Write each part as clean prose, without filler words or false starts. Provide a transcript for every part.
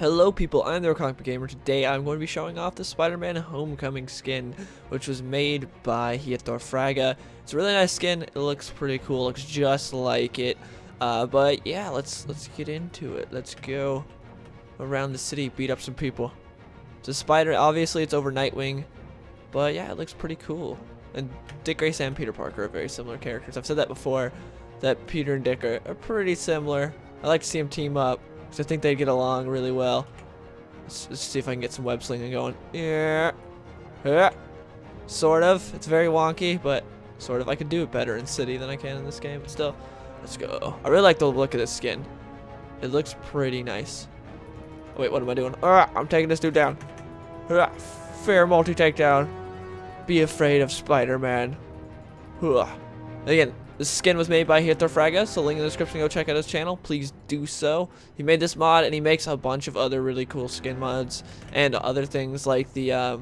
Hello people, I'm the Arkham Gamer. Today I'm going to be showing off the Spider-Man Homecoming skin, which was made by Fraga. It's a really nice skin. It looks pretty cool. It looks just like it. But yeah, let's get into it. Let's go around the city, beat up some people. It's a spider. Obviously, it's over Nightwing, but yeah, it looks pretty cool. And Dick Grayson and Peter Parker are very similar characters. I've said that before, that Peter and Dick are pretty similar. I like to see them team up. I think they get along really well. Let's see if I can get some web slinging going. Yeah. Sort of. It's very wonky, but sort of. I could do it better in City than I can in this game, but still. Let's go. I really like the look of this skin. It looks pretty nice. Oh, wait, what am I doing? I'm taking this dude down. Fair multi-takedown. Be afraid of Spider-Man. Again, this skin was made by Fraga, so link in the description, go check out his channel. Please do so. He made this mod, and he makes a bunch of other really cool skin mods and other things like the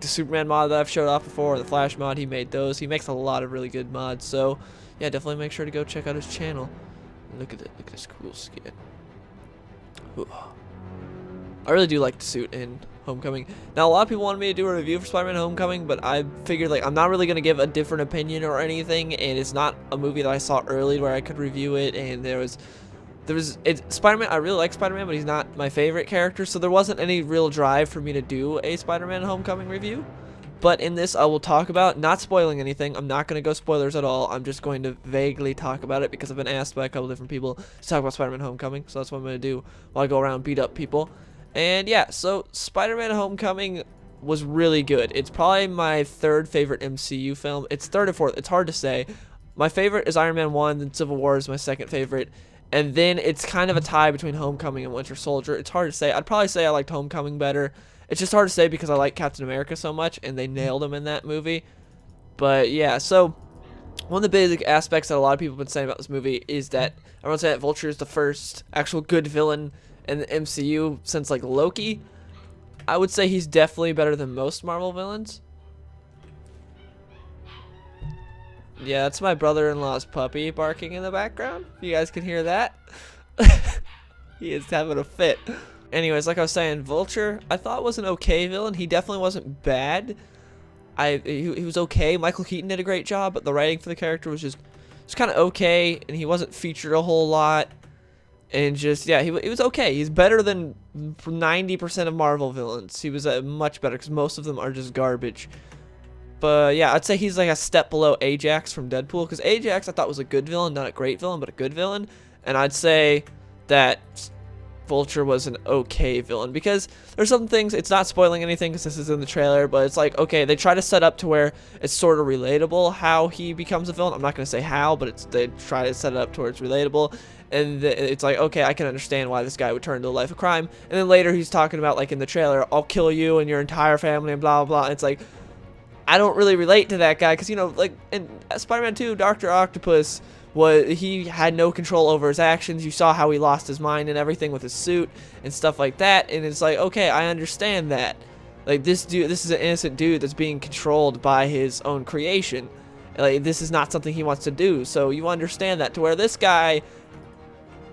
Superman mod that I've showed off before, the Flash mod. He made those. He makes a lot of really good mods. So yeah, definitely make sure to go check out his channel. Look at it. Look at this cool skin. I really do like the suit in Homecoming. Now, a lot of people wanted me to do a review for Spider-Man Homecoming, but I figured, like, I'm not really going to give a different opinion or anything, and it's not a movie that I saw early where I could review it, and Spider-Man, I really like Spider-Man, but he's not my favorite character, so there wasn't any real drive for me to do a Spider-Man Homecoming review. But in this, I will talk about, not spoiling anything. I'm not going to go spoilers at all. I'm just going to vaguely talk about it because I've been asked by a couple different people to talk about Spider-Man Homecoming, so that's what I'm going to do while I go around and beat up people. And yeah, so Spider-Man Homecoming was really good. It's probably my third favorite MCU film. It's third or fourth. It's hard to say. My favorite is Iron Man 1, then Civil War is my second favorite. And then it's kind of a tie between Homecoming and Winter Soldier. It's hard to say. I'd probably say I liked Homecoming better. It's just hard to say because I like Captain America so much, and they nailed him in that movie. But yeah, so one of the basic aspects that a lot of people have been saying about this movie is that everyone's saying that Vulture is the first actual good villain in the MCU since, like, Loki. I would say he's definitely better than most Marvel villains. Yeah, that's my brother-in-law's puppy barking in the background. You guys can hear that. He is having a fit. Anyways, like I was saying, Vulture, I thought was an okay villain. He definitely wasn't bad. He was okay. Michael Keaton did a great job, but the writing for the character was just kind of okay, and he wasn't featured a whole lot. And just, yeah, he was okay. He's better than 90% of Marvel villains. He was much better because most of them are just garbage. But yeah, I'd say he's like a step below Ajax from Deadpool, because Ajax I thought was a good villain, not a great villain, but a good villain. And I'd say that Vulture was an okay villain, because there's some things, it's not spoiling anything because this is in the trailer, but it's like, okay, they try to set up to where it's sort of relatable how he becomes a villain. I'm not going to say how, but they try to set it up to where it's relatable. And it's like, okay, I can understand why this guy would turn to a life of crime. And then later he's talking about, like in the trailer, I'll kill you and your entire family and blah, blah, blah. And it's like, I don't really relate to that guy because, you know, like in Spider-Man 2, Dr. Octopus, he had no control over his actions. You saw how he lost his mind and everything with his suit and stuff like that. And it's like, okay, I understand that. Like, this is an innocent dude that's being controlled by his own creation. Like, this is not something he wants to do. So you understand that, to where this guy,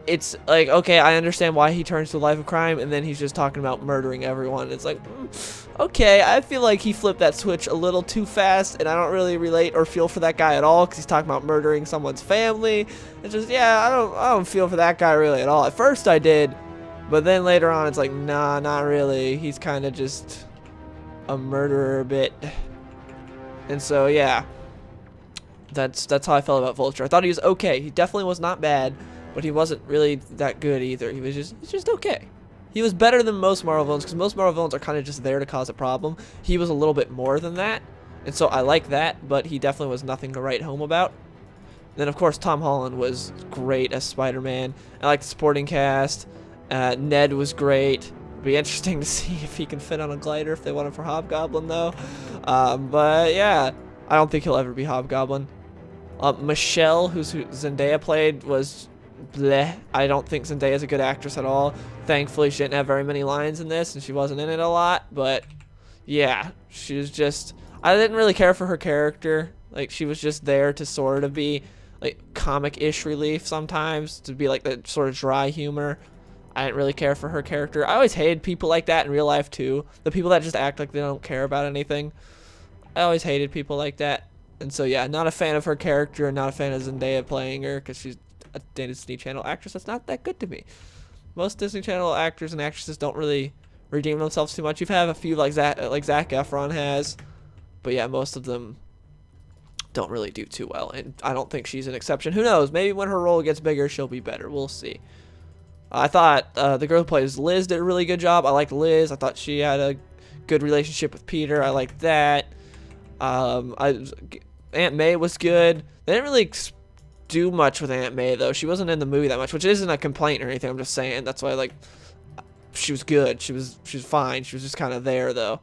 it's like, okay, I understand why he turns to a life of crime, and then he's just talking about murdering everyone. It's like, okay, I feel like he flipped that switch a little too fast, and I don't really relate or feel for that guy at all, because he's talking about murdering someone's family. It's just, yeah, I don't feel for that guy really at all. At first I did, but then later on it's like, nah, not really. He's kind of just a murderer a bit. And so, yeah, that's how I felt about Vulture. I thought he was okay. He definitely was not bad, but he wasn't really that good either. He's just okay. He was better than most Marvel villains, because most Marvel villains are kind of just there to cause a problem. He was a little bit more than that, and so I like that, but he definitely was nothing to write home about. Then, of course, Tom Holland was great as Spider-Man. I like the supporting cast. Ned was great. It'd be interesting to see if he can fit on a glider if they want him for Hobgoblin, though. But, yeah, I don't think he'll ever be Hobgoblin. Michelle, who Zendaya played, was bleh. I don't think Zendaya's a good actress at all. Thankfully, she didn't have very many lines in this, and she wasn't in it a lot. But yeah, she was just, I didn't really care for her character. Like, she was just there to sort of be like comic-ish relief sometimes, to be like the sort of dry humor. I didn't really care for her character. I always hated people like that in real life too. The people that just act like they don't care about anything. I always hated people like that. And so yeah, not a fan of her character, and not a fan of Zendaya playing her because she's a Disney Channel actress that's not that good to me. Most Disney Channel actors and actresses don't really redeem themselves too much. You've had a few like Zac Efron has, but yeah, most of them don't really do too well, and I don't think she's an exception. Who knows? Maybe when her role gets bigger, she'll be better. We'll see. I thought the girl who plays Liz did a really good job. I liked Liz. I thought she had a good relationship with Peter. I liked that. Aunt May was good. They didn't really do much with Aunt May, though. She wasn't in the movie that much, which isn't a complaint or anything. I'm just saying. That's why, like, she was good. She was fine. She was just kind of there, though.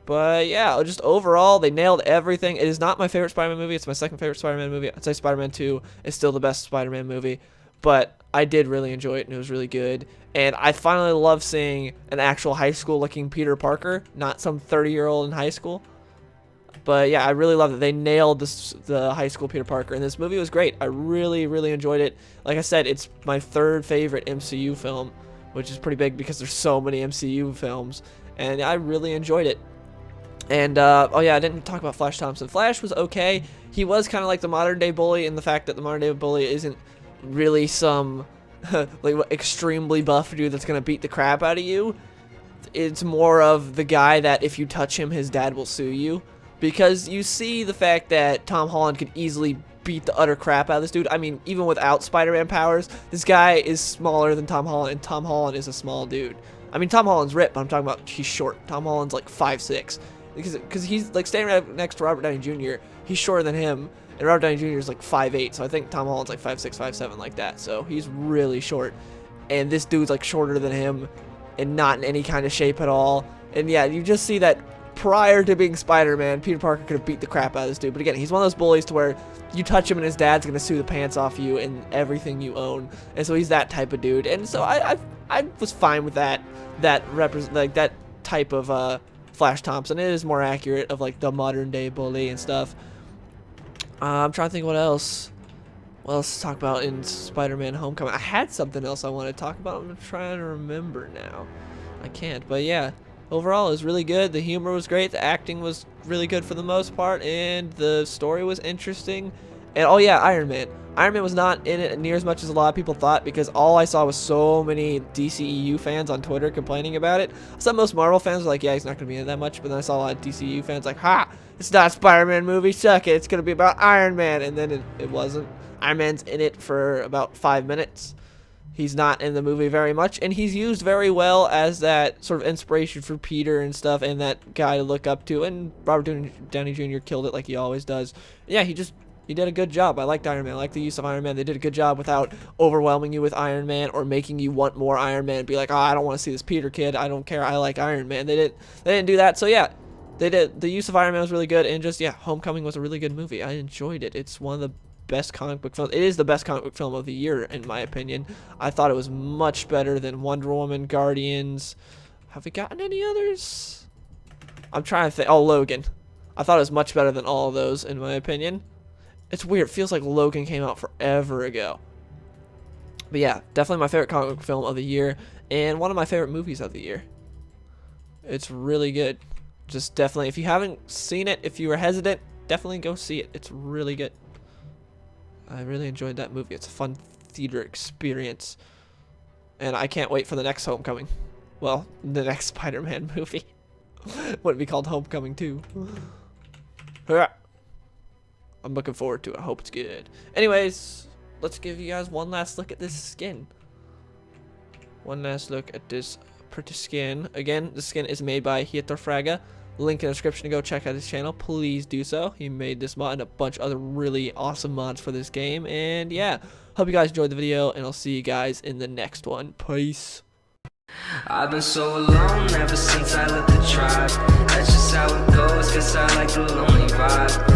But yeah, just overall, they nailed everything. It is not my favorite Spider-Man movie. It's my second favorite Spider-Man movie. I'd say Spider-Man 2 is still the best Spider-Man movie. But I did really enjoy it, and it was really good. And I finally love seeing an actual high school-looking Peter Parker, not some 30-year-old in high school. But yeah, I really love that they nailed the high school Peter Parker, and this movie was great. I really, really enjoyed it. Like I said, it's my third favorite MCU film, which is pretty big because there's so many MCU films, and I really enjoyed it. And oh yeah, I didn't talk about Flash Thompson. Flash was okay. He was kind of like the modern day bully in the fact that the modern day bully isn't really some like extremely buff dude that's gonna beat the crap out of you. It's more of the guy that if you touch him, his dad will sue you. Because you see the fact that Tom Holland could easily beat the utter crap out of this dude. I mean, even without Spider-Man powers, this guy is smaller than Tom Holland, and Tom Holland is a small dude. I mean, Tom Holland's ripped, but I'm talking about he's short. Tom Holland's like 5'6". Because he's like standing right next to Robert Downey Jr. He's shorter than him, and Robert Downey Jr. is like 5'8", so I think Tom Holland's like 5'6", 5'7", like that. So he's really short, and this dude's like shorter than him, and not in any kind of shape at all. And yeah, you just see that prior to being Spider-Man, Peter Parker could have beat the crap out of this dude. But again, he's one of those bullies to where you touch him and his dad's gonna sue the pants off you and everything you own. And so he's that type of dude. And so I was fine with that type of Flash Thompson. It is more accurate of like the modern day bully and stuff. I'm trying to think what else to talk about in Spider-Man Homecoming. I had something else I wanted to talk about. I'm trying to remember now. I can't, but yeah. Overall, it was really good. The humor was great. The acting was really good for the most part, and the story was interesting. And oh yeah, Iron Man. Iron Man was not in it near as much as a lot of people thought, because all I saw was so many DCEU fans on Twitter complaining about it. I saw most Marvel fans were like, yeah, he's not going to be in it that much, but then I saw a lot of DCEU fans like, ha, it's not a Spider-Man movie, suck it. It's going to be about Iron Man. And then it wasn't. Iron Man's in it for about 5 minutes. He's not in the movie very much, and he's used very well as that sort of inspiration for Peter and stuff, and that guy to look up to. And Robert Downey Jr. killed it like he always does. Yeah, he did a good job. I liked Iron Man. I liked the use of Iron Man. They did a good job without overwhelming you with Iron Man or making you want more Iron Man. Be like, oh, I don't want to see this Peter kid. I don't care. I like Iron Man. They didn't do that. So yeah, they did. The use of Iron Man was really good, and just yeah, Homecoming was a really good movie. I enjoyed it. It's one of the best comic book film. It is the best comic book film of the year, in my opinion. I thought it was much better than Wonder Woman, Guardians. Have we gotten any others? I'm trying to think. Oh, Logan. I thought it was much better than all of those, in my opinion. It's weird. It feels like Logan came out forever ago. But yeah, definitely my favorite comic book film of the year, and one of my favorite movies of the year. It's really good. Just definitely, if you haven't seen it, if you were hesitant, definitely go see it. It's really good. I really enjoyed that movie. It's a fun theater experience. And I can't wait for the next Homecoming. Well, the next Spider-Man movie. Wouldn't be called Homecoming 2. I'm looking forward to it. I hope it's good. Anyways, let's give you guys one last look at this skin. One last look at this pretty skin. Again, the skin is made by Hietor Fraga. Link in the description to go check out his channel. Please do so. He made this mod and a bunch of other really awesome mods for this game. And yeah, hope you guys enjoyed the video, and I'll see you guys in the next one. Peace. I've been so alone ever since I left the tribe. That's just how it goes, 'cause I like the lonely vibe.